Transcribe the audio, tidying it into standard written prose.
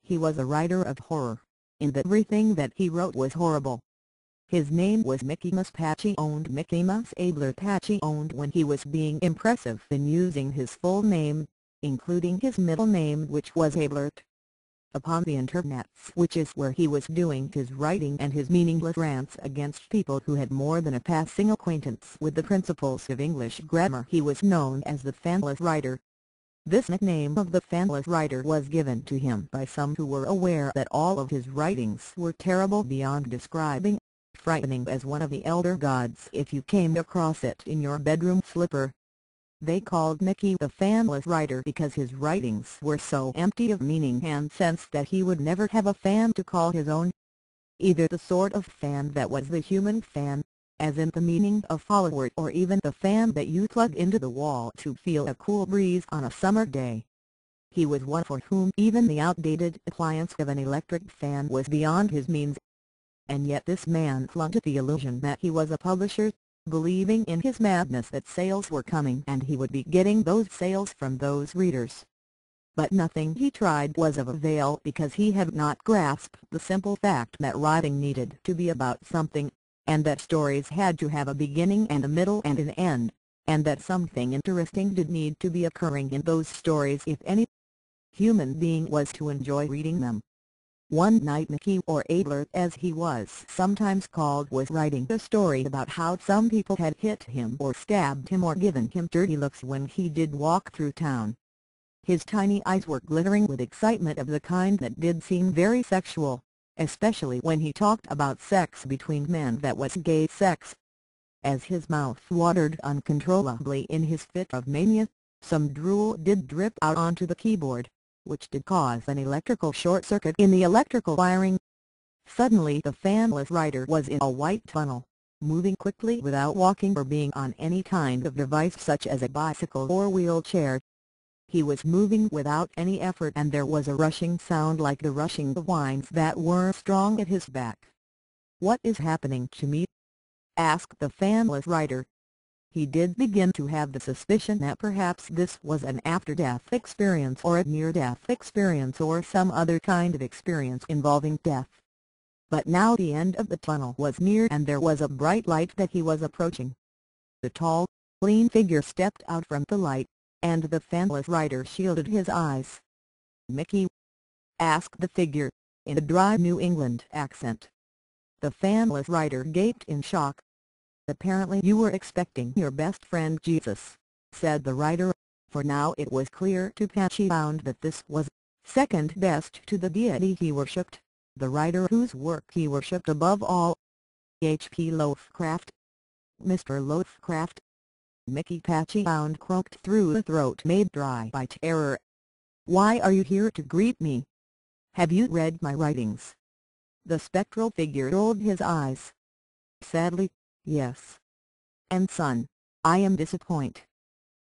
He was a writer of horror, in that everything that he wrote was horrible. His name was Mickey Mouse Patchy owned Mickey Mouse Abler Patchy owned when he was being impressive in using his full name, including his middle name which was Ablert. Upon the internets, which is where he was doing his writing and his meaningless rants against people who had more than a passing acquaintance with the principles of English grammar, he was known as the Fanless Writer. This nickname of the Fanless Writer was given to him by some who were aware that all of his writings were terrible beyond describing, frightening as one of the elder gods if you came across it in your bedroom slipper. They called Mickey the Fanless Writer because his writings were so empty of meaning and sense that he would never have a fan to call his own. Either the sort of fan that was the human fan, as in the meaning of follower, or even the fan that you plug into the wall to feel a cool breeze on a summer day. He was one for whom even the outdated appliance of an electric fan was beyond his means. And yet this man clung to the illusion that he was a publisher, believing in his madness that sales were coming and he would be getting those sales from those readers. But nothing he tried was of avail because he had not grasped the simple fact that writing needed to be about something, and that stories had to have a beginning and a middle and an end, and that something interesting did need to be occurring in those stories if any human being was to enjoy reading them. One night Mickey, or Abler as he was sometimes called, was writing a story about how some people had hit him or stabbed him or given him dirty looks when he did walk through town. His tiny eyes were glittering with excitement of the kind that did seem very sexual, especially when he talked about sex between men that was gay sex. As his mouth watered uncontrollably in his fit of mania, some drool did drip out onto the keyboard, which did cause an electrical short-circuit in the electrical wiring. Suddenly the Fanless Writer was in a white tunnel, moving quickly without walking or being on any kind of device such as a bicycle or wheelchair. He was moving without any effort, and there was a rushing sound like the rushing of vines that were strong at his back. "What is happening to me?" asked the Fanless Writer. He did begin to have the suspicion that perhaps this was an after-death experience or a near-death experience or some other kind of experience involving death. But now the end of the tunnel was near and there was a bright light that he was approaching. The tall, lean figure stepped out from the light, and the Fanless Writer shielded his eyes. "Mickey?" asked the figure, in a dry New England accent. The Fanless Writer gaped in shock. "Apparently you were expecting your best friend Jesus," said the writer, for now it was clear to Patchy found that this was second best to the deity he worshipped, the writer whose work he worshipped above all. H.P. Lovecraft. "Mr. Lovecraft?" Mickey Patchy found croaked through a throat made dry by terror. "Why are you here to greet me? Have you read my writings?" The spectral figure rolled his eyes. "Sadly, yes. And son, I am disappointed.